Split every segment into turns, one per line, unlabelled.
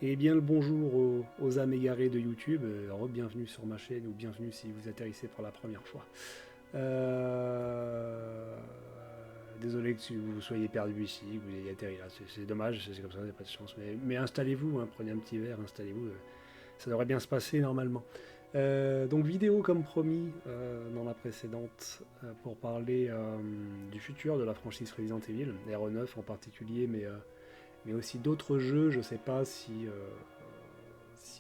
Et bien le bonjour aux âmes égarées de YouTube, bienvenue sur ma chaîne ou bienvenue si vous atterrissez pour la première fois. Euh, Désolé que vous soyez perdu ici, que vous ayez atterri là, c'est dommage, c'est comme ça, il n'y a pas de chance. Mais installez-vous, hein, prenez un petit verre, installez-vous, ça devrait bien se passer normalement. Donc vidéo comme promis dans la précédente pour parler du futur de la franchise Resident Evil, RE9 en particulier, mais aussi d'autres jeux. Je ne sais pas si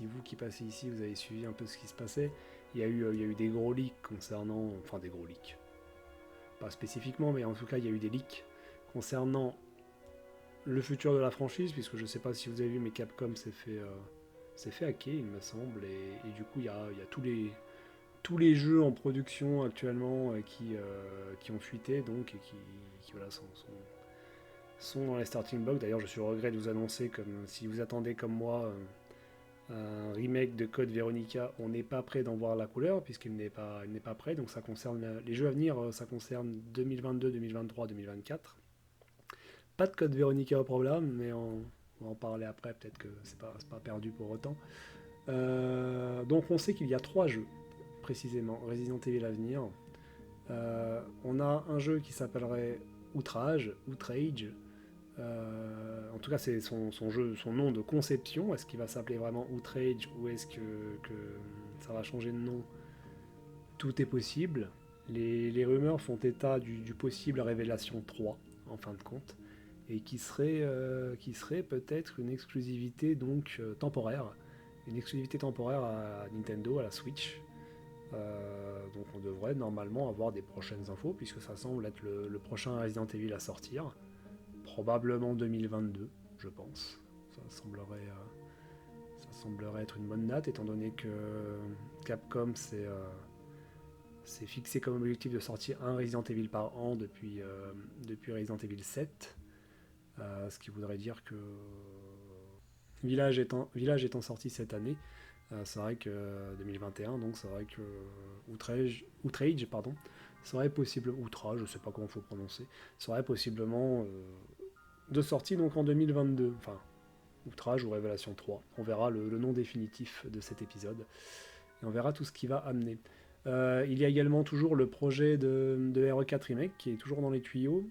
vous qui passez ici, vous avez suivi un peu ce qui se passait. Il y a eu des gros leaks concernant, enfin des gros leaks, pas spécifiquement, mais en tout cas il y a eu des leaks concernant le futur de la franchise, puisque je ne sais pas si vous avez vu, mais Capcom s'est fait hacker, il me semble, et du coup il y a tous les jeux en production actuellement qui ont fuité, donc, et qui voilà, sont dans les starting blocks. D'ailleurs, je suis au regret de vous annoncer, comme si vous attendez comme moi un remake de Code Veronica, on n'est pas prêt d'en voir la couleur il n'est pas prêt. Donc ça concerne les jeux à venir, ça concerne 2022, 2023, 2024. Pas de Code Veronica au problème, mais on va en parler après. Peut-être que c'est pas perdu pour autant. Donc on sait qu'il y a trois jeux précisément Resident Evil à venir. On a un jeu qui s'appellerait Outrage, en tout cas, c'est son nom de conception. Est-ce qu'il va s'appeler vraiment Outrage ou est-ce que ça va changer de nom? Tout est possible. Les rumeurs font état du possible Révélation 3, en fin de compte, et qui serait peut-être une exclusivité donc temporaire, une exclusivité temporaire à Nintendo, à la Switch. Donc on devrait normalement avoir des prochaines infos, puisque ça semble être le prochain Resident Evil à sortir. Probablement 2022, je pense. Ça semblerait, ça semblerait être une bonne date, étant donné que Capcom s'est fixé comme objectif de sortir un Resident Evil par an depuis Resident Evil 7. Ce qui voudrait dire que Village étant sorti cette année, c'est vrai que 2021, donc c'est vrai que Outrage pardon, serait possible, Outrage, je sais pas comment il faut prononcer, serait possiblement de sortie donc en 2022, enfin Outrage ou Révélation 3. On verra le nom définitif de cet épisode et on verra tout ce qui va amener. Il y a également toujours le projet de RE4 Remake qui est toujours dans les tuyaux,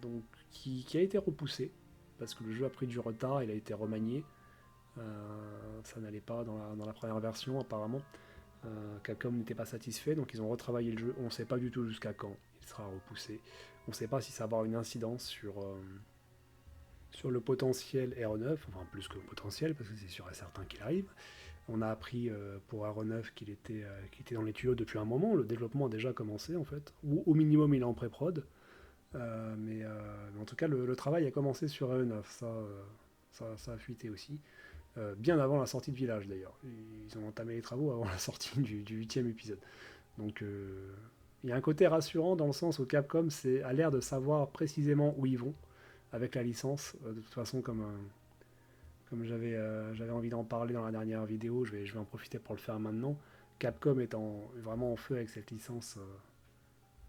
donc qui a été repoussé parce que le jeu a pris du retard, il a été remanié. Ça n'allait pas dans la première version apparemment. Capcom n'était pas satisfait, donc ils ont retravaillé le jeu. On ne sait pas du tout jusqu'à quand il sera repoussé. On ne sait pas si ça va avoir une incidence sur le potentiel RE9, enfin plus que le potentiel, parce que c'est sûr et certain qu'il arrive. On a appris pour RE9 qu'il était dans les tuyaux depuis un moment, le développement a déjà commencé en fait, ou au minimum il est en pré-prod, mais en tout cas le travail a commencé sur RE9, ça a fuité aussi, bien avant la sortie de Village d'ailleurs. Ils ont entamé les travaux avant la sortie du 8e épisode. Donc il y a un côté rassurant dans le sens où Capcom a l'air de savoir précisément où ils vont avec la licence. De toute façon, comme j'avais envie d'en parler dans la dernière vidéo, je vais en profiter pour le faire maintenant. Capcom est vraiment en feu avec cette licence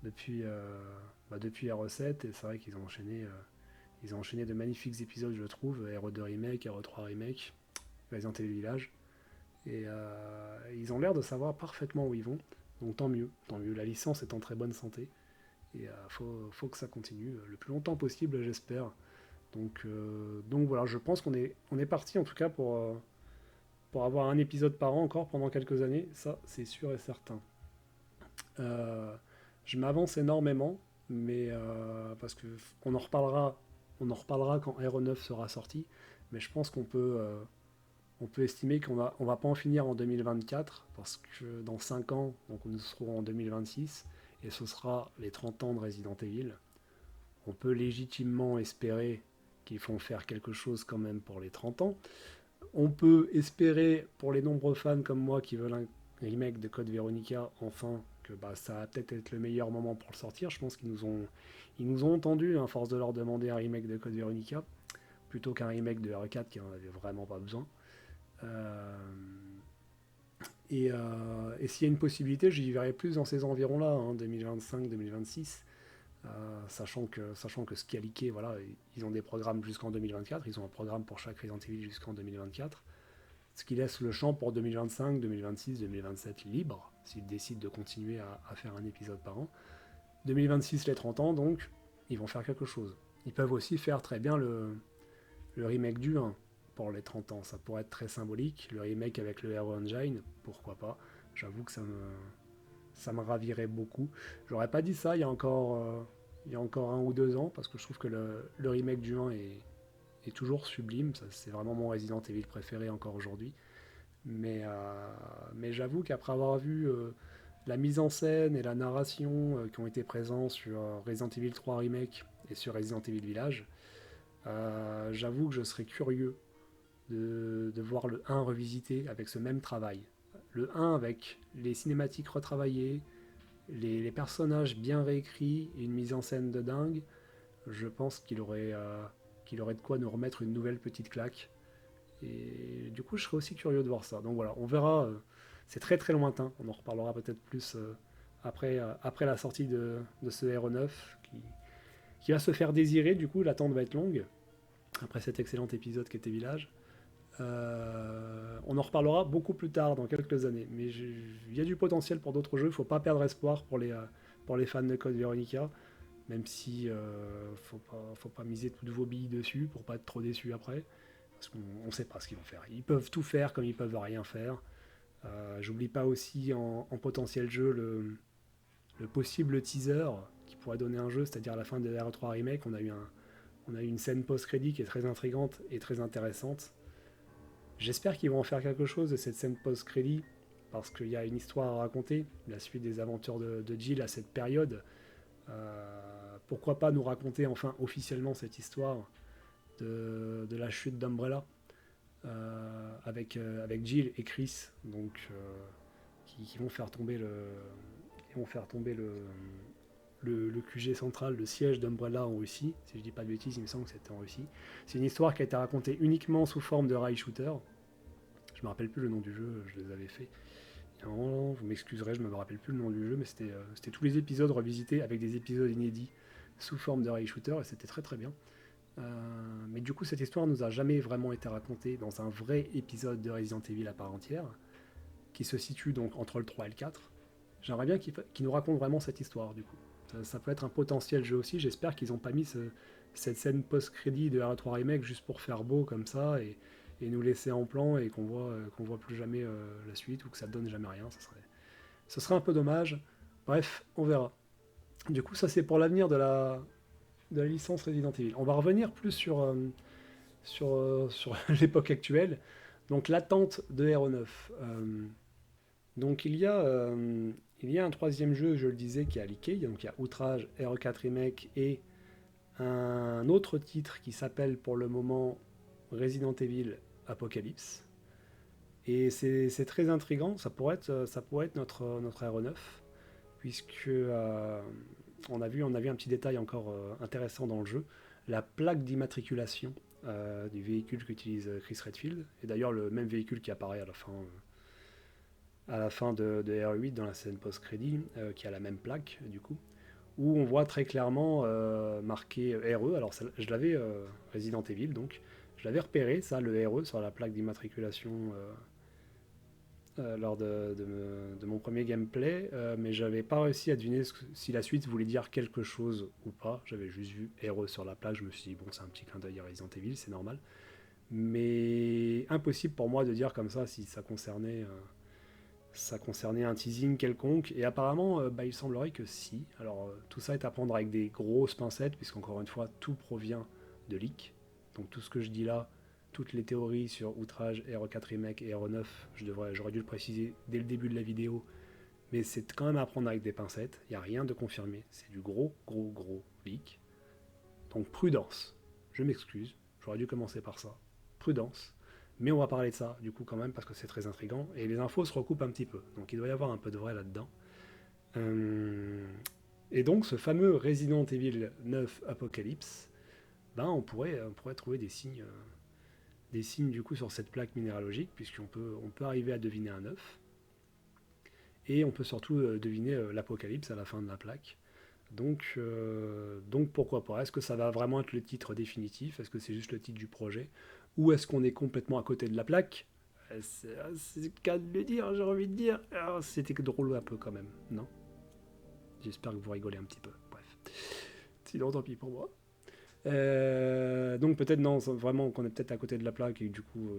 depuis, depuis RE7, et c'est vrai ils ont enchaîné de magnifiques épisodes, je trouve, RE2 Remake, RE3 Remake, Resident Evil Village, et ils ont l'air de savoir parfaitement où ils vont, donc tant mieux, la licence est en très bonne santé, et faut que ça continue le plus longtemps possible, j'espère. Donc voilà, je pense on est parti en tout cas pour avoir un épisode par an encore pendant quelques années, ça c'est sûr et certain. Euh, je m'avance énormément, mais parce que on en reparlera quand RE9 sera sorti, mais je pense on peut estimer on va pas en finir en 2024, parce que dans 5 ans, donc nous serons en 2026, et ce sera les 30 ans de Resident Evil. On peut légitimement espérer qu'ils font faire quelque chose quand même pour les 30 ans. On peut espérer, pour les nombreux fans comme moi qui veulent un remake de Code Veronica, enfin, que ça va peut-être être le meilleur moment pour le sortir. Je pense ils nous ont entendus, à force de leur demander un remake de Code Veronica, plutôt qu'un remake de R4 qui en avait vraiment pas besoin. Euh, et s'il y a une possibilité, j'y verrai plus dans ces environs-là, hein, 2025-2026. sachant que ce qui a leaké, voilà, ils ont des programmes jusqu'en 2024, ils ont un programme pour chaque Resident Evil jusqu'en 2024, ce qui laisse le champ pour 2025, 2026, 2027 libre, s'ils décident de continuer à faire un épisode par an. 2026, les 30 ans, donc, ils vont faire quelque chose. Ils peuvent aussi faire très bien le remake du 1 pour les 30 ans, ça pourrait être très symbolique. Le remake avec le Hero Engine, pourquoi pas. J'avoue que ça me ravirait beaucoup. J'aurais pas dit ça il y a encore 1 ou 2 ans, parce que je trouve que le remake du 1 est toujours sublime. C'est vraiment mon Resident Evil préféré encore aujourd'hui. Mais j'avoue qu'après avoir vu la mise en scène et la narration qui ont été présents sur Resident Evil 3 Remake et sur Resident Evil Village, j'avoue que je serais curieux de voir le 1 revisité avec ce même travail. Le 1 avec les cinématiques retravaillées, les personnages bien réécrits et une mise en scène de dingue, je pense qu'il aurait de quoi nous remettre une nouvelle petite claque. Et du coup, je serais aussi curieux de voir ça. Donc voilà, on verra. C'est très très lointain. On en reparlera peut-être plus après la sortie de ce RE9 qui va se faire désirer. Du coup, l'attente va être longue après cet excellent épisode qui était Village. On en reparlera beaucoup plus tard, dans quelques années. Mais il y a du potentiel pour d'autres jeux. Il ne faut pas perdre espoir pour les fans de Code Veronica. Même si faut pas miser toutes vos billes dessus pour pas être trop déçu après. Parce qu'on ne sait pas ce qu'ils vont faire. Ils peuvent tout faire comme ils peuvent rien faire. J'oublie pas aussi en potentiel jeu le possible teaser qui pourrait donner un jeu, c'est-à-dire à la fin de RE3 Remake, on a eu une scène post-crédit qui est très intrigante et très intéressante. J'espère qu'ils vont en faire quelque chose de cette scène post-crédit, parce qu'il y a une histoire à raconter, la suite des aventures de Jill à cette période. Pourquoi pas nous raconter enfin officiellement cette histoire de la chute d'Umbrella avec Jill et Chris, donc qui vont faire tomber le QG central, le siège d'Umbrella en Russie. Si je dis pas de bêtises, il me semble que c'était en Russie. C'est une histoire qui a été racontée uniquement sous forme de rail shooter. Je me rappelle plus le nom du jeu, je les avais fait. Non, vous m'excuserez, je me rappelle plus le nom du jeu, mais c'était tous les épisodes revisités avec des épisodes inédits sous forme de rail shooter, et c'était très très bien. Mais du coup, cette histoire nous a jamais vraiment été racontée dans un vrai épisode de Resident Evil à part entière, qui se situe donc entre le 3 et le 4. J'aimerais bien qu'ils nous racontent vraiment cette histoire, du coup. Ça peut être un potentiel jeu aussi. J'espère qu'ils n'ont pas mis cette scène post-crédit de RE3 Remake juste pour faire beau comme ça et nous laisser en plan et qu'on voit plus jamais la suite ou que ça donne jamais rien. Ce serait un peu dommage. Bref, on verra. Du coup, ça c'est pour l'avenir de la licence Resident Evil. On va revenir plus sur l'époque actuelle. Donc l'attente de RE9. Donc il y a un troisième jeu, je le disais, qui a leaké. Donc il y a Outrage, RE4 Remake et un autre titre qui s'appelle pour le moment Resident Evil Apocalypse. Et c'est très intriguant, ça pourrait être notre RE9, puisque on a vu un petit détail encore intéressant dans le jeu, la plaque d'immatriculation du véhicule qu'utilise Chris Redfield, et d'ailleurs le même véhicule qui apparaît à la fin de RE8 dans la scène post-crédit, qui a la même plaque du coup, où on voit très clairement marqué RE. Alors je l'avais Resident Evil, donc je l'avais repéré, ça, le RE sur la plaque d'immatriculation lors de mon premier gameplay, mais j'avais pas réussi à deviner si la suite voulait dire quelque chose ou pas. J'avais juste vu RE sur la plaque, je me suis dit bon, c'est un petit clin d'œil à Resident Evil, c'est normal. Mais impossible pour moi de dire comme ça si ça concernait un teasing quelconque, et apparemment il semblerait que si. Alors tout ça est à prendre avec des grosses pincettes, puisqu'encore une fois tout provient de leaks. Donc tout ce que je dis là, toutes les théories sur Outrage, RE4 Remake et RE9, j'aurais dû le préciser dès le début de la vidéo, mais c'est quand même à prendre avec des pincettes, il n'y a rien de confirmé, c'est du gros leak. Donc prudence, je m'excuse, j'aurais dû commencer par ça, prudence. Mais on va parler de ça, du coup, quand même, parce que c'est très intriguant. Et les infos se recoupent un petit peu. Donc il doit y avoir un peu de vrai là-dedans. Et donc, ce fameux Resident Evil 9 Apocalypse, on pourrait trouver des signes du coup sur cette plaque minéralogique, on peut arriver à deviner un 9. Et on peut surtout deviner l'apocalypse à la fin de la plaque. Donc pourquoi pas? Est-ce que ça va vraiment être le titre définitif? Est-ce que c'est juste le titre du projet? Ou est-ce qu'on est complètement à côté de la plaque? C'est le cas de le dire, j'ai envie de dire. Ah, c'était drôle un peu quand même, non? J'espère que vous rigolez un petit peu. Bref. Sinon, tant pis pour moi. Donc peut-être non, vraiment qu'on est peut-être à côté de la plaque et que du coup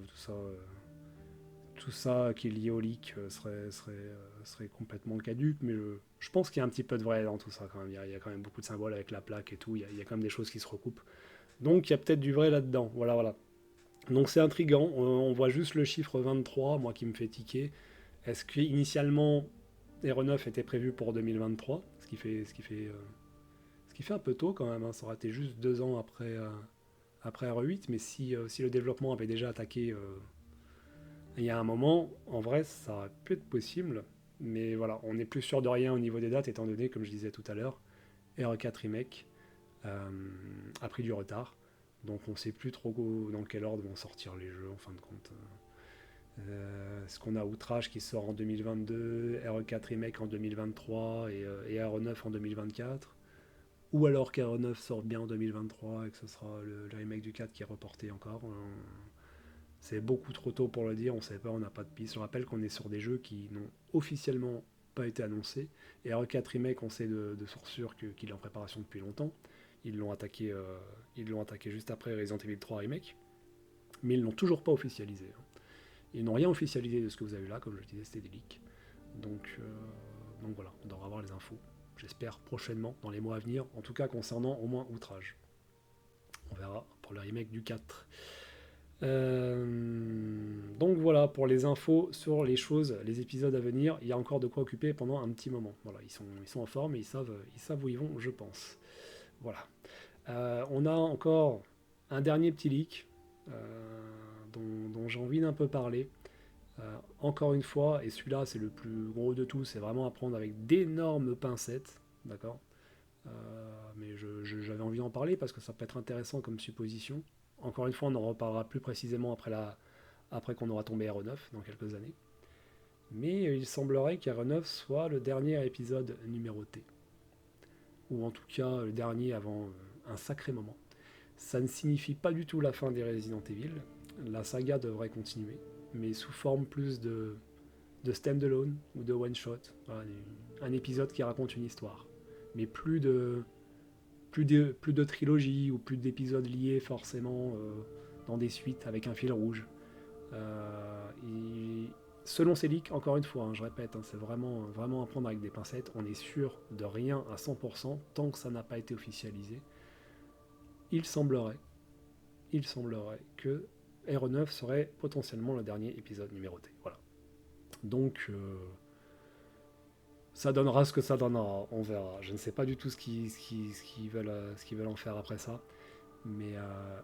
tout ça qui est lié au leak serait complètement caduque, mais je pense qu'il y a un petit peu de vrai dans tout ça quand même. Il y a quand même beaucoup de symboles avec la plaque et tout, il y a quand même des choses qui se recoupent. Donc il y a peut-être du vrai là-dedans, voilà, voilà. Donc c'est intriguant, on voit juste le chiffre 23, moi qui me fait tiquer. Est-ce qu'initialement Hero 9 était prévu pour 2023, ce qui fait un peu tôt quand même, hein. Ça aurait été juste 2 ans après Hero 8, mais si le développement avait déjà attaqué il y a un moment, en vrai, ça aurait pu être possible. Mais voilà, on n'est plus sûr de rien au niveau des dates, étant donné, comme je disais tout à l'heure, RE4 Remake euh, a pris du retard. Donc on ne sait plus trop dans quel ordre vont sortir les jeux, en fin de compte. Est-ce qu'on a Outrage qui sort en 2022, RE4 Remake en 2023 et RE9 en 2024? Ou alors qu'RE9 sort bien en 2023 et que ce sera le remake du 4 qui est reporté encore? C'est beaucoup trop tôt pour le dire, on ne sait pas, on n'a pas de piste. Je rappelle qu'on est sur des jeux qui n'ont officiellement pas été annoncés. Et RE4 Remake, on sait de source sûre qu'il est en préparation depuis longtemps. Ils l'ont attaqué juste après Resident Evil 3 Remake. Mais ils l'ont toujours pas officialisé, hein. Ils n'ont rien officialisé de ce que vous avez là, comme je disais, c'était des leaks. Donc voilà, on devra avoir les infos. J'espère prochainement, dans les mois à venir, en tout cas concernant au moins Outrage. On verra pour le remake du 4. Donc voilà pour les infos sur les choses, les épisodes à venir. Il y a encore de quoi occuper pendant un petit moment. Voilà, ils sont en forme et ils savent où ils vont, je pense. Voilà. On a encore un dernier petit leak dont j'ai envie d'un peu parler. Encore une fois, et celui-là c'est le plus gros de tous, c'est vraiment à prendre avec d'énormes pincettes, d'accord. Mais j'avais envie d'en parler parce que ça peut être intéressant comme supposition. Encore une fois, on en reparlera plus précisément après qu'on aura tombé RE9 dans quelques années. Mais il semblerait qu'RE9 soit le dernier épisode numéroté. Ou en tout cas le dernier avant un sacré moment. Ça ne signifie pas du tout la fin des Resident Evil. La saga devrait continuer, mais sous forme plus de stand-alone ou de one-shot. Voilà, un épisode qui raconte une histoire. Mais plus de trilogie ou plus d'épisodes liés forcément dans des suites avec un fil rouge. Selon ces leaks, encore une fois, hein, je répète, hein, c'est vraiment, vraiment à prendre avec des pincettes. On est sûr de rien à 100% tant que ça n'a pas été officialisé. Il semblerait, que Hero 9 serait potentiellement le dernier épisode numéroté. Voilà. Donc, ça donnera ce que ça donnera, on verra. Je ne sais pas du tout ce qu'ils veulent en faire après ça. Mais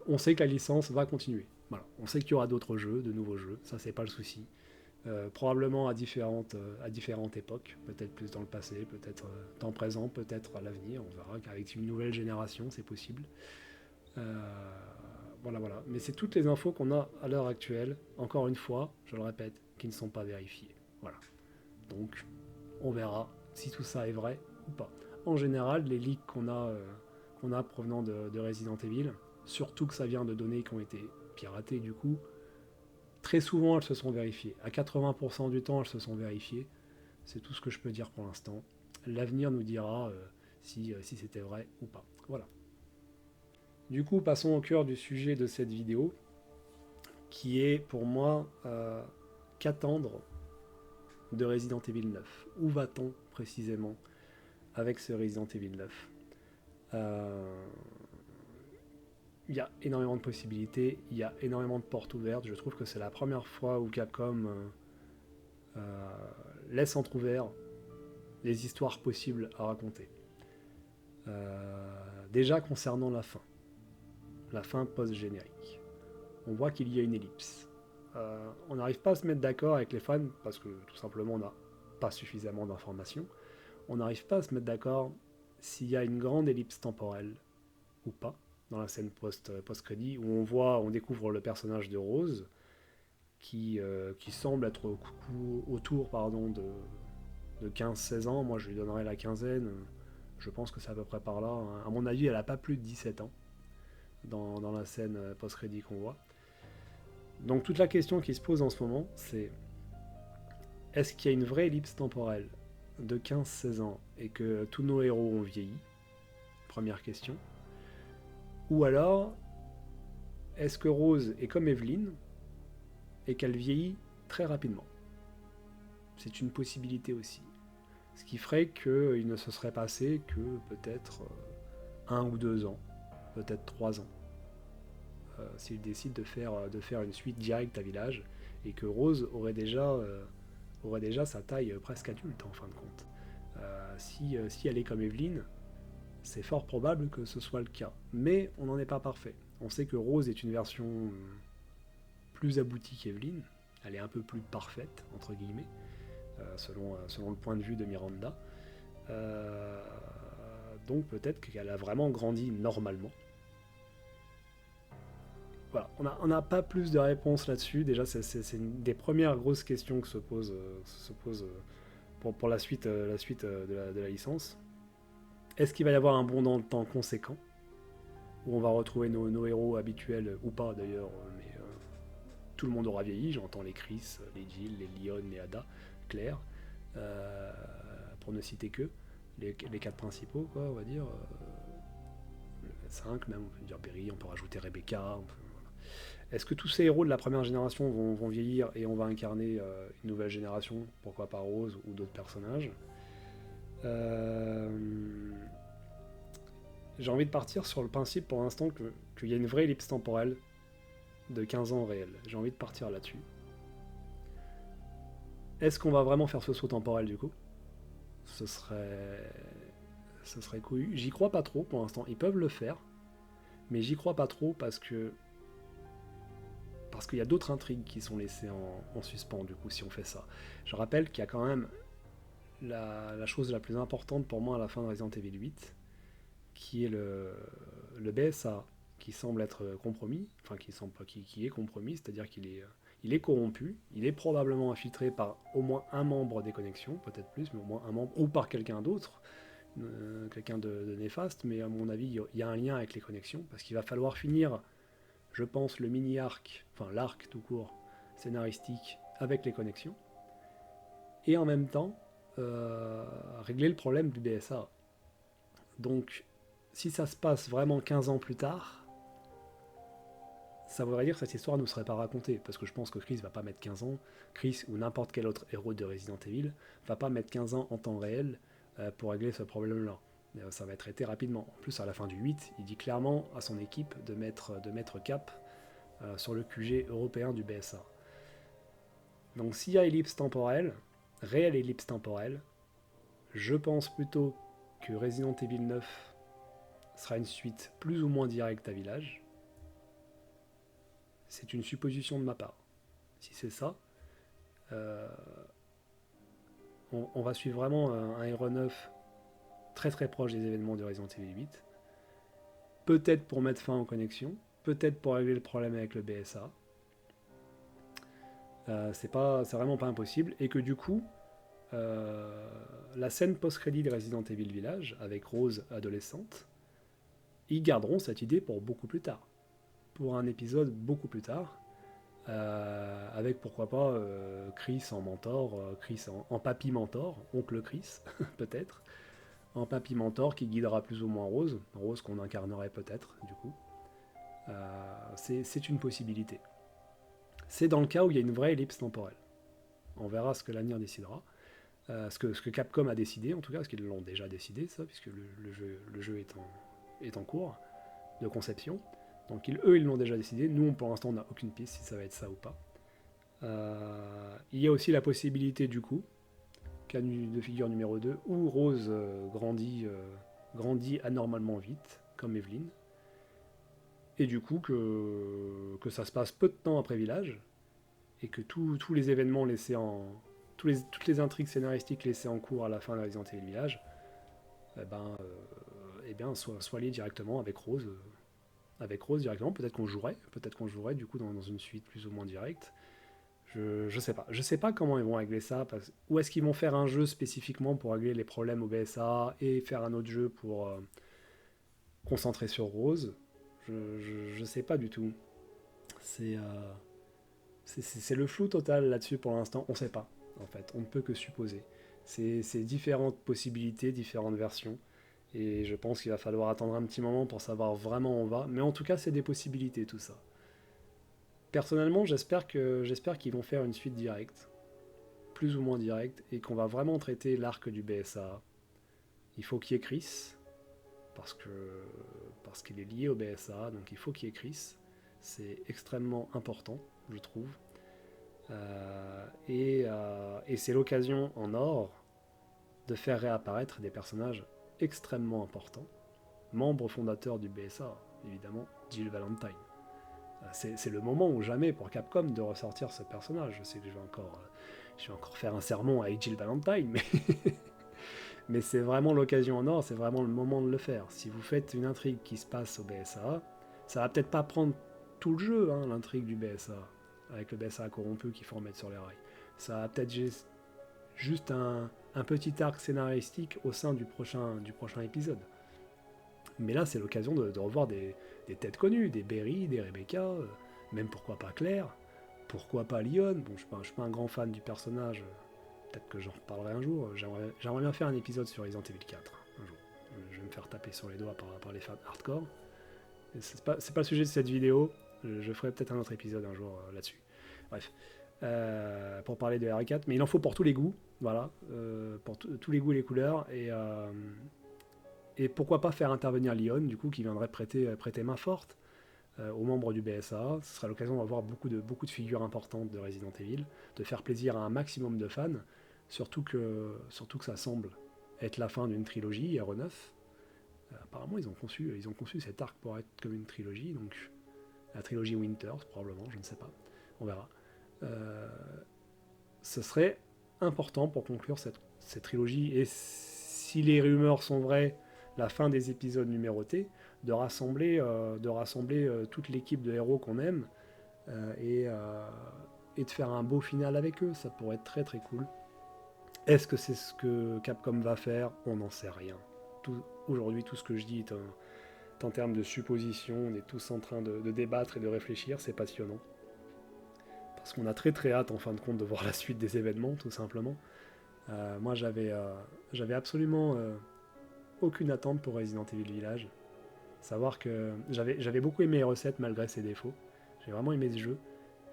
on sait que la licence va continuer. Voilà. On sait qu'il y aura d'autres jeux, de nouveaux jeux, ça c'est pas le souci. Probablement à différentes époques, peut-être plus dans le passé, peut-être temps présent, peut-être à l'avenir, on verra qu'avec une nouvelle génération c'est possible. Voilà, voilà. Mais c'est toutes les infos qu'on a à l'heure actuelle, encore une fois, je le répète, qui ne sont pas vérifiées. Voilà. Donc, on verra si tout ça est vrai ou pas. En général, les leaks qu'on a provenant de Resident Evil, surtout que ça vient de données qui ont été piratées du coup, très souvent elles se sont vérifiées. À 80% du temps, elles se sont vérifiées. C'est tout ce que je peux dire pour l'instant. L'avenir nous dira si c'était vrai ou pas. Voilà. Du coup, passons au cœur du sujet de cette vidéo, qui est pour moi qu'attendre de Resident Evil 9. Où va-t-on précisément avec ce Resident Evil 9? Il y a énormément de possibilités, il y a énormément de portes ouvertes. Je trouve que c'est la première fois où Capcom laisse entrouvert les histoires possibles à raconter. Déjà concernant la fin post-générique, on voit qu'il y a une ellipse. On n'arrive pas à se mettre d'accord avec les fans parce que tout simplement on n'a pas suffisamment d'informations. On n'arrive pas à se mettre d'accord s'il y a une grande ellipse temporelle ou pas dans la scène post-crédit où on découvre le personnage de Rose qui semble être autour de 15-16 ans. Moi je lui donnerais la quinzaine. Je pense que c'est à peu près par là, hein. À mon avis, elle a pas plus de 17 ans dans la scène post-crédit qu'on voit. Donc toute la question qui se pose en ce moment, c'est est-ce qu'il y a une vraie ellipse temporelle de 15-16 ans et que tous nos héros ont vieilli? Première question. Ou alors, est-ce que Rose est comme Evelyn et qu'elle vieillit très rapidement? C'est une possibilité aussi. Ce qui ferait qu'il ne se serait passé que peut-être 1 ou 2 ans, peut-être 3 ans, s'il décide de faire une suite directe à Village, et que Rose aurait déjà sa taille presque adulte en fin de compte. Si elle est comme Evelyn, c'est fort probable que ce soit le cas. Mais on n'en est pas parfait. On sait que Rose est une version plus aboutie qu'Evelyn. Elle est un peu plus parfaite, entre guillemets, selon le point de vue de Miranda. Donc peut-être qu'elle a vraiment grandi normalement. Voilà, on n'a pas plus de réponses là-dessus. Déjà, c'est une des premières grosses questions que se pose pour la suite, de la licence. Est-ce qu'il va y avoir un bond dans le temps conséquent où on va retrouver nos héros habituels, ou pas d'ailleurs, mais tout le monde aura vieilli, j'entends les Chris, les Jill, les Leon, les Ada, Claire, pour ne citer que les 4 principaux, quoi, on va dire. 5 même, on peut dire Berry, on peut rajouter Rebecca. Voilà. Est-ce que tous ces héros de la première génération vont vieillir et on va incarner une nouvelle génération, pourquoi pas Rose ou d'autres personnages? J'ai envie de partir sur le principe pour l'instant qu'il y a une vraie ellipse temporelle de 15 ans réel. J'ai envie de partir là-dessus. Est-ce qu'on va vraiment faire ce saut temporel du coup? Ce serait couillu. J'y crois pas trop pour l'instant. Ils peuvent le faire, mais j'y crois pas trop parce qu'il y a d'autres intrigues qui sont laissées en suspens du coup si on fait ça. Je rappelle qu'il y a quand même la chose la plus importante pour moi à la fin de Resident Evil 8, qui est le BSA, qui semble être compromis, enfin qui est compromis, c'est-à-dire il est corrompu, il est probablement infiltré par au moins un membre des connexions, peut-être plus, mais au moins un membre, ou par quelqu'un d'autre, quelqu'un de néfaste, mais à mon avis, il y a un lien avec les connexions, parce qu'il va falloir finir, je pense, le mini-arc, enfin l'arc tout court, scénaristique, avec les connexions, et en même temps, régler le problème du BSA. Donc, si ça se passe vraiment 15 ans plus tard, ça voudrait dire que cette histoire ne nous serait pas racontée, parce que je pense que Chris va pas mettre 15 ans, Chris ou n'importe quel autre héros de Resident Evil va pas mettre 15 ans en temps réel pour régler ce problème-là. Ça va être traité rapidement. En plus, à la fin du 8, il dit clairement à son équipe de mettre cap sur le QG européen du BSA. Donc s'il y a ellipse temporelle, réelle ellipse temporelle, je pense plutôt que Resident Evil 9 sera une suite plus ou moins directe à Village. C'est une supposition de ma part. Si c'est ça, on va suivre vraiment un Hero 9 très très proche des événements de Resident Evil 8. Peut-être pour mettre fin aux connexions, peut-être pour régler le problème avec le BSA. C'est vraiment pas impossible. Et que du coup, la scène post-crédit de Resident Evil Village, avec Rose adolescente, ils garderont cette idée pour beaucoup plus tard. Pour un épisode beaucoup plus tard, avec pourquoi pas Chris en mentor, Chris en papy mentor, oncle Chris peut-être, en papy mentor qui guidera plus ou moins Rose qu'on incarnerait peut-être du coup. C'est une possibilité. C'est dans le cas où il y a une vraie ellipse temporelle. On verra ce que l'avenir décidera. Ce que Capcom a décidé, en tout cas, parce qu'ils l'ont déjà décidé, ça, puisque le jeu est en cours de conception. Donc eux, ils l'ont déjà décidé. Nous, pour l'instant, on n'a aucune piste si ça va être ça ou pas. Il y a aussi la possibilité, du coup, cas de figure numéro 2, où Rose grandit anormalement vite, comme Evelyn. Et du coup, que ça se passe peu de temps après Village, et que tous les événements laissés toutes les intrigues scénaristiques laissées en cours à la fin de Resident Evil Village, soient liées directement avec Rose. Avec Rose directement, peut-être qu'on jouerait du coup dans une suite plus ou moins directe. Je sais pas comment ils vont régler ça, ou est-ce qu'ils vont faire un jeu spécifiquement pour régler les problèmes au BSA et faire un autre jeu pour concentrer sur Rose. Je sais pas du tout. C'est c'est le flou total là-dessus pour l'instant. On sait pas, en fait. On ne peut que supposer. C'est différentes possibilités, différentes versions. Et je pense qu'il va falloir attendre un petit moment pour savoir vraiment où on va. Mais en tout cas, c'est des possibilités tout ça. Personnellement, j'espère qu'ils vont faire une suite directe, plus ou moins directe, et qu'on va vraiment traiter l'arc du BSA. Il faut qu'il y ait Chris, parce que parce qu'il est lié au BSA, donc il faut qu'il y ait Chris. C'est extrêmement important, je trouve. Et c'est l'occasion en or de faire réapparaître des personnages extrêmement importants, membre fondateur du BSA, évidemment, Jill Valentine. C'est le moment ou jamais pour Capcom de ressortir ce personnage. Je sais que je vais encore faire un sermon avec Jill Valentine, mais c'est vraiment l'occasion en or, c'est vraiment le moment de le faire. Si vous faites une intrigue qui se passe au BSA, ça va peut-être pas prendre tout le jeu, hein, l'intrigue du BSA, avec le BSA corrompu qu'il faut remettre sur les rails. Ça va peut-être juste un petit arc scénaristique au sein du prochain épisode. Mais là, c'est l'occasion de revoir des têtes connues, des Berry, des Rebecca, même pourquoi pas Claire, pourquoi pas Lyon. Bon, je suis pas un grand fan du personnage, peut-être que j'en reparlerai un jour. J'aimerais bien faire un épisode sur Resident Evil 4 un jour. Je vais me faire taper sur les doigts par les fans hardcore. C'est pas le sujet de cette vidéo. Je ferai peut-être un autre épisode un jour là-dessus. Bref. Pour parler de R4, mais il en faut pour tous les goûts, voilà, pour tous les goûts et les couleurs, et pourquoi pas faire intervenir Lyon, du coup, qui viendrait prêter main forte aux membres du BSA. Ce sera l'occasion d'avoir beaucoup de figures importantes de Resident Evil, de faire plaisir à un maximum de fans, surtout que ça semble être la fin d'une trilogie, RE9. Apparemment, ils ont conçu cet arc pour être comme une trilogie, donc la trilogie Winters, probablement, je ne sais pas, on verra. Ce serait important pour conclure cette trilogie, et si les rumeurs sont vraies, la fin des épisodes numérotés, de rassembler toute l'équipe de héros qu'on aime, et de faire un beau final avec eux. Ça pourrait être très très cool. Est-ce que c'est ce que Capcom va faire? On n'en sait rien. Aujourd'hui, tout ce que je dis est en termes de supposition. On est tous en train de débattre et de réfléchir. C'est passionnant. Parce qu'on a très très hâte en fin de compte de voir la suite des événements, tout simplement. Moi, j'avais absolument aucune attente pour Resident Evil Village. Savoir que j'avais beaucoup aimé R7 malgré ses défauts. J'ai vraiment aimé ce jeu.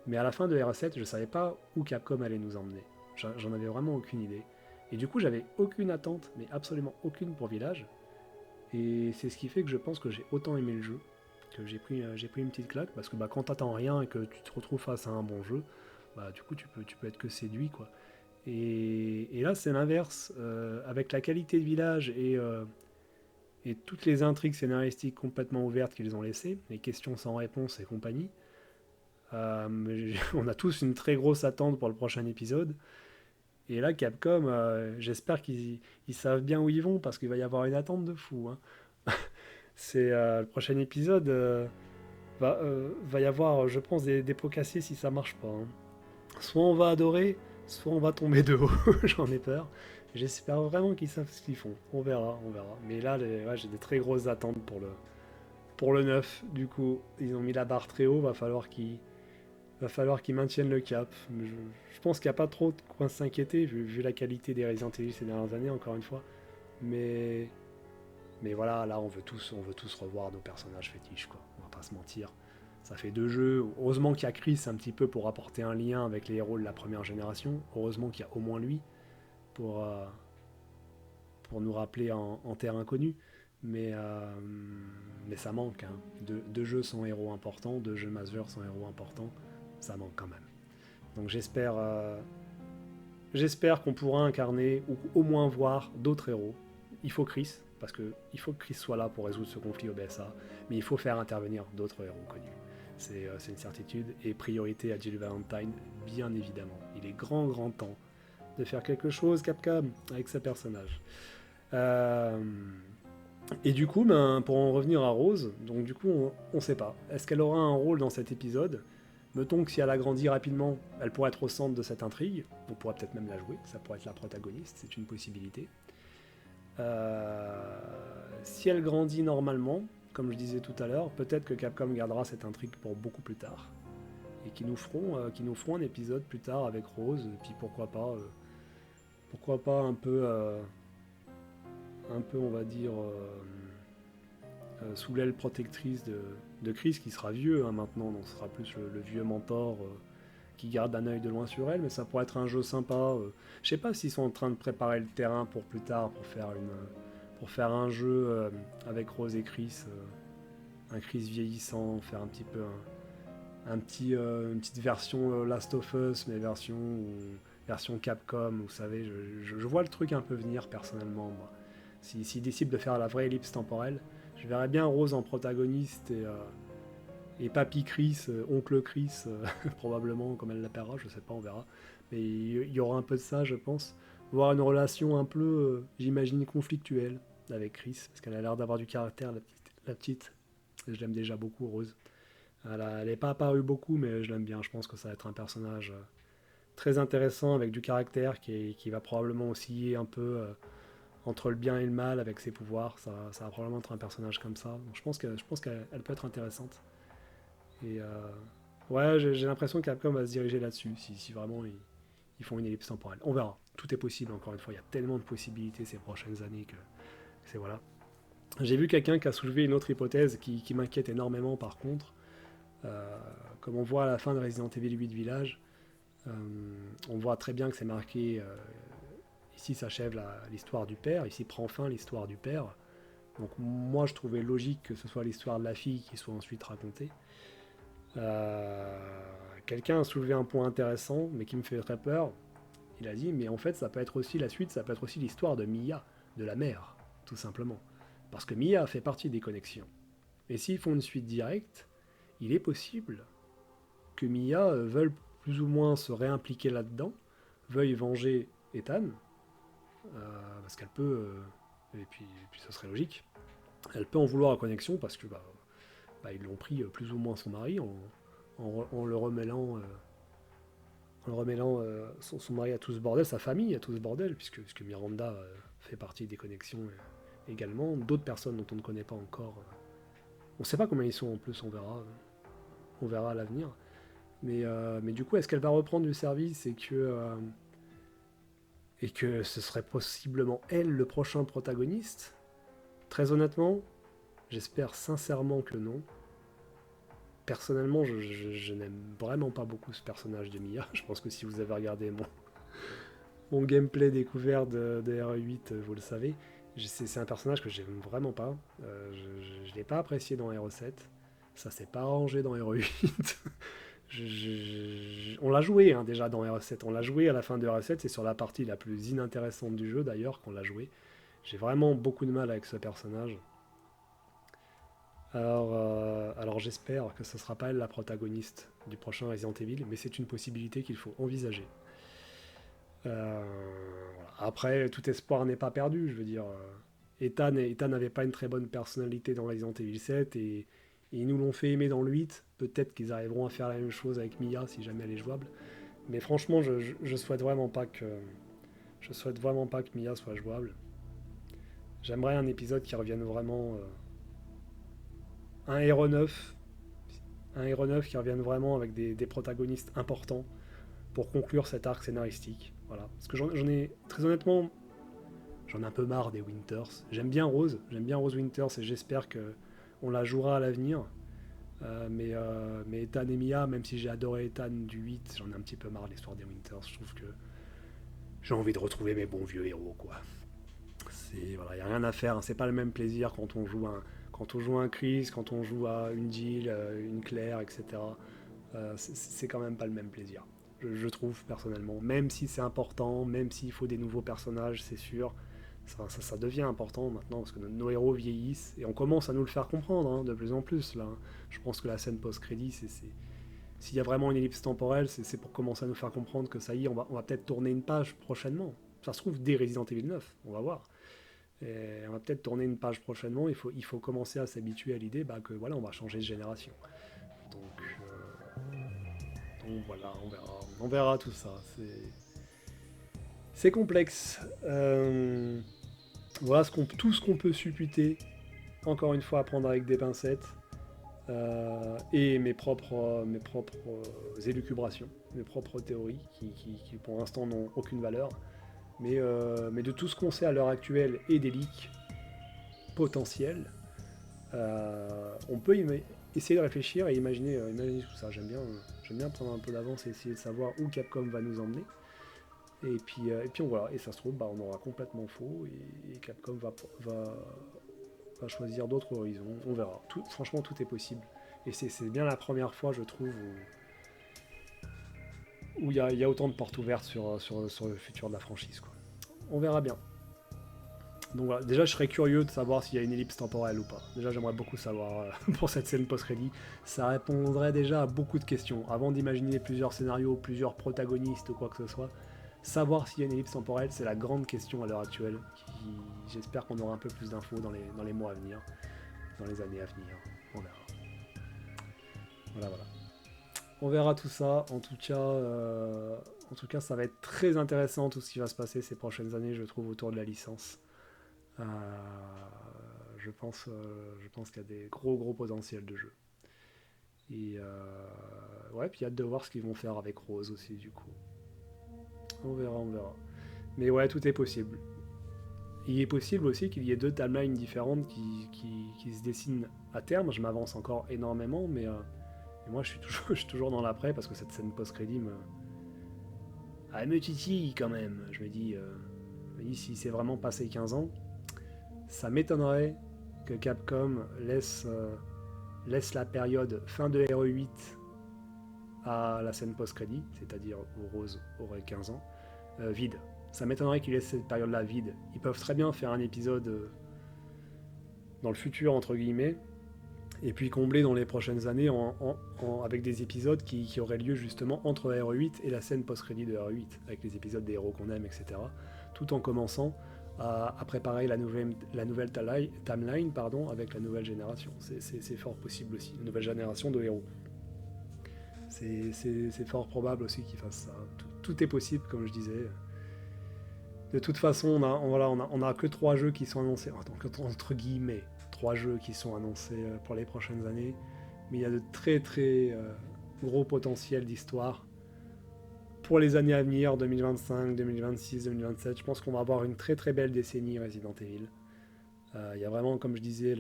Mais à la fin de R7, je ne savais pas où Capcom allait nous emmener. J'en avais vraiment aucune idée. Et du coup, j'avais aucune attente, mais absolument aucune pour Village. Et c'est ce qui fait que je pense que j'ai autant aimé le jeu, que j'ai pris une petite claque, parce que quand t'attends rien et que tu te retrouves face à un bon jeu, du coup tu peux être que séduit, quoi. Et là c'est l'inverse, avec la qualité de Village et toutes les intrigues scénaristiques complètement ouvertes qu'ils ont laissées, les questions sans réponse et compagnie, on a tous une très grosse attente pour le prochain épisode. Et là Capcom, j'espère qu'ils savent bien où ils vont, parce qu'il va y avoir une attente de fou, hein. C'est le prochain épisode, va y avoir, je pense, des pots cassés si ça marche pas, hein. Soit on va adorer, soit on va tomber de haut. J'en ai peur. J'espère vraiment qu'ils savent ce qu'ils font. On verra. Mais là, j'ai des très grosses attentes pour le 9. Du coup, ils ont mis la barre très haut. Va falloir qu'ils maintiennent le cap. Je pense qu'il n'y a pas trop de quoi s'inquiéter vu la qualité des Resident Evil ces dernières années, encore une fois. Mais voilà, là, on veut tous revoir nos personnages fétiches, quoi. On va pas se mentir. Ça fait 2 jeux. Heureusement qu'il y a Chris un petit peu pour apporter un lien avec les héros de la première génération. Heureusement qu'il y a au moins lui pour nous rappeler en terre inconnue. Mais ça manque, hein. 2 jeux sans héros importants, 2 jeux majeurs sans héros importants, ça manque quand même. Donc j'espère qu'on pourra incarner ou au moins voir d'autres héros. Il faut Chris, parce qu'il faut que Chris soit là pour résoudre ce conflit au BSA, mais il faut faire intervenir d'autres héros connus. C'est une certitude, et priorité à Jill Valentine, bien évidemment. Il est grand temps de faire quelque chose, Capcom, avec ce personnage. Et du coup, pour en revenir à Rose, donc du coup, on sait pas. Est-ce qu'elle aura un rôle dans cet épisode? Mettons que si elle a grandi rapidement, elle pourrait être au centre de cette intrigue. On pourrait peut-être même la jouer, ça pourrait être la protagoniste, c'est une possibilité. Si elle grandit normalement, comme je disais tout à l'heure, peut-être que Capcom gardera cette intrigue pour beaucoup plus tard. Et qui nous feront un épisode plus tard avec Rose, et puis pourquoi pas un peu on va dire, sous l'aile protectrice de Chris, qui sera vieux maintenant, donc ce sera plus le vieux mentor qui garde un œil de loin sur elle, mais ça pourrait être un jeu sympa. Je sais pas s'ils sont en train de préparer le terrain pour plus tard, pour faire un jeu avec Rose et Chris, un Chris vieillissant, faire un petit peu une petite version Last of Us, mais version Capcom, vous savez, je vois le truc un peu venir personnellement, moi. S'ils décident de faire la vraie ellipse temporelle, je verrais bien Rose en protagoniste et Papy Chris, Oncle Chris, probablement, comme elle l'appellera, je sais pas, on verra. Mais il y aura un peu de ça, je pense. Voir une relation un peu, j'imagine, conflictuelle avec Chris, parce qu'elle a l'air d'avoir du caractère, la petite. Je l'aime déjà beaucoup, Rose. Elle n'est pas apparue beaucoup, mais je l'aime bien. Je pense que ça va être un personnage très intéressant, avec du caractère, qui va probablement osciller un peu entre le bien et le mal avec ses pouvoirs. Ça va probablement être un personnage comme ça. Donc je pense qu'elle peut être intéressante. Et ouais, j'ai l'impression que Capcom va se diriger là-dessus, si vraiment ils font une ellipse temporelle. On verra. Tout est possible, encore une fois. Il y a tellement de possibilités ces prochaines années que c'est voilà. J'ai vu quelqu'un qui a soulevé une autre hypothèse qui m'inquiète énormément par contre. Comme on voit à la fin de Resident Evil 8 Village, on voit très bien que c'est marqué ici s'achève l'histoire du père, ici prend fin l'histoire du père. Donc moi je trouvais logique que ce soit l'histoire de la fille qui soit ensuite racontée. Quelqu'un a soulevé un point intéressant, mais qui me fait très peur. Il a dit, mais en fait, ça peut être aussi la suite, ça peut être aussi l'histoire de Mia, de la mère, tout simplement. Parce que Mia fait partie des connexions. Et s'ils font une suite directe, il est possible que Mia veuille plus ou moins se réimpliquer là-dedans, veuille venger Ethan, parce qu'elle peut, et puis ce serait logique, elle peut en vouloir à connexion parce que ils l'ont pris plus ou moins son mari en le remêlant, son mari à tout ce bordel, sa famille à tout ce bordel, puisque Miranda fait partie des connexions également, d'autres personnes dont on ne connaît pas encore. On ne sait pas combien ils sont en plus, on verra à l'avenir. Mais du coup, est-ce qu'elle va reprendre du service et que ce serait possiblement elle le prochain protagoniste? Très honnêtement, j'espère sincèrement que non. Personnellement, je n'aime vraiment pas beaucoup ce personnage de Mia. Je pense que si vous avez regardé mon gameplay découvert de RE8, vous le savez. C'est un personnage que j'aime vraiment pas. Je ne l'ai pas apprécié dans RE7. Ça s'est pas arrangé dans RE8. On l'a joué déjà dans RE7. On l'a joué à la fin de RE7. C'est sur la partie la plus inintéressante du jeu d'ailleurs qu'on l'a joué. J'ai vraiment beaucoup de mal avec ce personnage. Alors j'espère que ce ne sera pas elle la protagoniste du prochain Resident Evil, mais c'est une possibilité qu'il faut envisager. Voilà. Après, tout espoir n'est pas perdu, je veux dire. Ethan n'avait pas une très bonne personnalité dans Resident Evil 7 et ils nous l'ont fait aimer dans le 8. Peut-être qu'ils arriveront à faire la même chose avec Mia si jamais elle est jouable. Mais franchement, je souhaite vraiment pas que Mia soit jouable. J'aimerais un épisode qui revienne vraiment un héros neuf, qui revienne vraiment avec des protagonistes importants pour conclure cet arc scénaristique. Voilà. Parce que j'en ai, très honnêtement, j'en ai un peu marre des Winters. J'aime bien Rose Winters et j'espère que on la jouera à l'avenir. Mais Ethan et Mia, même si j'ai adoré Ethan du 8, j'en ai un petit peu marre de l'histoire des Winters. Je trouve que j'ai envie de retrouver mes bons vieux héros, quoi. Voilà, y a rien à faire. C'est pas le même plaisir quand on joue un Chris, quand on joue à une Jill, une Claire, etc. C'est quand même pas le même plaisir. Je trouve personnellement, même si c'est important, même s'il faut des nouveaux personnages, c'est sûr, ça devient important maintenant parce que nos héros vieillissent et on commence à nous le faire comprendre de plus en plus là. Je pense que la scène post-crédit, s'il y a vraiment une ellipse temporelle, c'est pour commencer à nous faire comprendre que ça y est, on va peut-être tourner une page prochainement. Ça se trouve dès Resident Evil 9, on va voir. Et on va peut-être tourner une page prochainement. Il faut commencer à s'habituer à l'idée que voilà, on va changer de génération. Donc Donc voilà, on verra tout ça. C'est complexe. Voilà tout ce qu'on peut supputer. Encore une fois, à prendre avec des pincettes. Et mes propres élucubrations, mes propres théories, qui pour l'instant n'ont aucune valeur. Mais de tout ce qu'on sait à l'heure actuelle et des leaks potentiels, on peut essayer de réfléchir et imaginer tout ça. J'aime bien prendre un peu d'avance et essayer de savoir où Capcom va nous emmener. Et puis on verra. Et ça se trouve, on aura complètement faux et Capcom va choisir d'autres horizons. On verra. Franchement, tout est possible. Et c'est bien la première fois, je trouve, où il y a autant de portes ouvertes sur le futur de la franchise, quoi. On verra bien. Donc voilà, déjà je serais curieux de savoir s'il y a une ellipse temporelle ou pas. Déjà j'aimerais beaucoup savoir pour cette scène post-crédit. Ça répondrait déjà à beaucoup de questions. Avant d'imaginer plusieurs scénarios, plusieurs protagonistes ou quoi que ce soit, savoir s'il y a une ellipse temporelle, c'est la grande question à l'heure actuelle. J'espère qu'on aura un peu plus d'infos dans les mois à venir, dans les années à venir. On verra. Voilà. On verra tout ça. En tout cas, ça va être très intéressant tout ce qui va se passer ces prochaines années, je trouve, autour de la licence. Euh, je pense qu'il y a des gros potentiels de jeu. Et ouais, puis hâte de voir ce qu'ils vont faire avec Rose aussi, du coup. On verra. Mais ouais, tout est possible. Il est possible aussi qu'il y ait deux timelines différentes qui se dessinent à terme. Je m'avance encore énormément, mais et moi je suis toujours dans l'après parce que cette scène post-crédit me titille quand même. Je me dis si c'est vraiment passé 15 ans, ça m'étonnerait que Capcom laisse la période fin de RE8 à la scène post-crédit, c'est-à-dire où Rose aurait 15 ans, vide. Ça m'étonnerait qu'ils laissent cette période-là vide. Ils peuvent très bien faire un épisode dans le futur, entre guillemets, et puis combler dans les prochaines années avec des épisodes qui auraient lieu justement entre RE8 et la scène post-crédit de RE8, avec les épisodes des héros qu'on aime, etc. Tout en commençant à préparer la nouvelle timeline avec la nouvelle génération. C'est fort possible aussi, une nouvelle génération de héros. C'est fort probable aussi qu'ils fassent ça. Tout est possible, comme je disais. De toute façon, on a que 3 jeux qui sont annoncés, entre guillemets, 3 jeux qui sont annoncés pour les prochaines années, mais il y a de très gros potentiels d'histoire pour les années à venir, 2025, 2026, 2027. Je pense qu'on va avoir une très belle décennie Resident Evil. Il y a vraiment, comme je disais,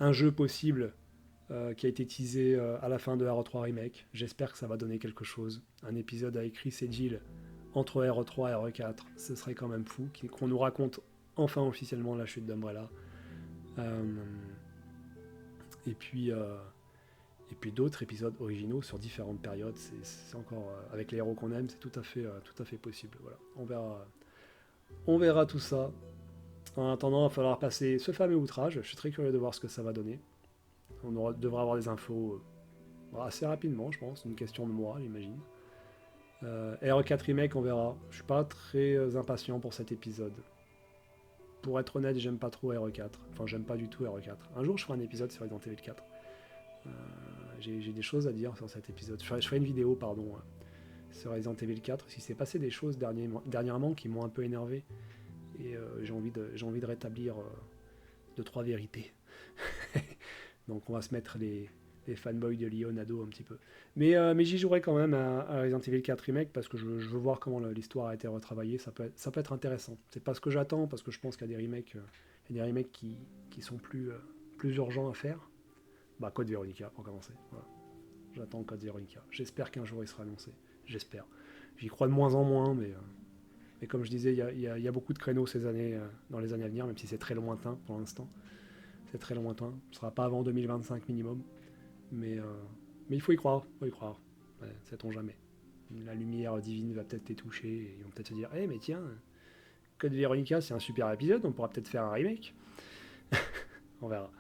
un jeu possible qui a été teasé à la fin de RE3 Remake. J'espère que ça va donner quelque chose. Un épisode avec Chris et Jill entre RE3 et RE4, ce serait quand même fou, qu'on nous raconte enfin officiellement la chute d'Umbrella. Et puis d'autres épisodes originaux sur différentes périodes, c'est encore avec les héros qu'on aime, c'est tout à fait possible. Voilà, on verra tout ça. En attendant, il va falloir passer ce fameux outrage. Je suis très curieux de voir ce que ça va donner. Devra avoir des infos assez rapidement, je pense, une question de mois, j'imagine. RE4 Remake, on verra. Je suis pas très impatient pour cet épisode. Pour être honnête, j'aime pas trop RE4. Enfin, j'aime pas du tout RE4. Un jour, je ferai un épisode sur Resident Evil 4. J'ai des choses à dire sur cet épisode. Je ferai une vidéo, sur Resident Evil 4. Si s'est passé des choses dernièrement qui m'ont un peu énervé. Et j'ai envie de rétablir 2-3 vérités. Donc on va se mettre les fanboys de Leonardo un petit peu. Mais j'y jouerai quand même à Resident Evil 4 Remake parce que je veux voir comment l'histoire a été retravaillée. Ça peut être intéressant. C'est pas ce que j'attends parce que je pense qu'il y a des remakes qui sont plus urgents à faire. Code Veronica pour commencer. Voilà. J'attends Code Veronica. J'espère qu'un jour il sera annoncé. J'espère. J'y crois de moins en moins, mais comme je disais, il y a beaucoup de créneaux dans les années à venir, même si c'est très lointain pour l'instant. C'est très lointain. Ce ne sera pas avant 2025 minimum. Mais il faut y croire. Ouais, sait-on jamais. La lumière divine va peut-être les toucher et ils vont peut-être se dire mais tiens, Code Veronica, c'est un super épisode, on pourra peut-être faire un remake. On verra.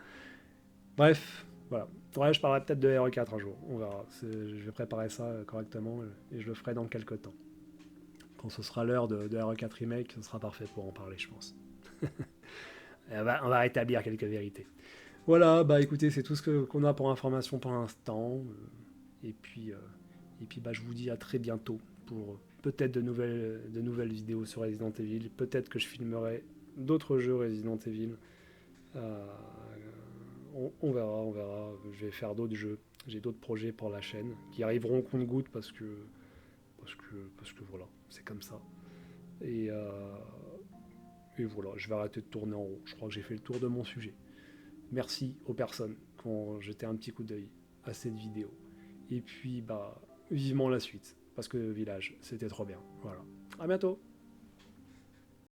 Bref, voilà. Ouais, je parlerai peut-être de RE4 un jour. On verra. Je vais préparer ça correctement et je le ferai dans quelques temps. Quand ce sera l'heure de RE4 Remake, ce sera parfait pour en parler, je pense. On va rétablir quelques vérités. Voilà, écoutez, c'est tout ce qu'on a pour information pour l'instant. Et puis Et puis bah, je vous dis à très bientôt pour peut-être de nouvelles vidéos sur Resident Evil. Peut-être que je filmerai d'autres jeux Resident Evil. Euh, on verra, on verra. Je vais faire d'autres jeux. J'ai d'autres projets pour la chaîne qui arriveront au compte-gouttes parce que voilà, c'est comme ça. Et, euh, et voilà, je vais arrêter de tourner en rond. Je crois que j'ai fait le tour de mon sujet. Merci aux personnes qui ont jeté un petit coup d'œil à cette vidéo. Et puis, bah, vivement la suite. Parce que Village, c'était trop bien. Voilà. À bientôt!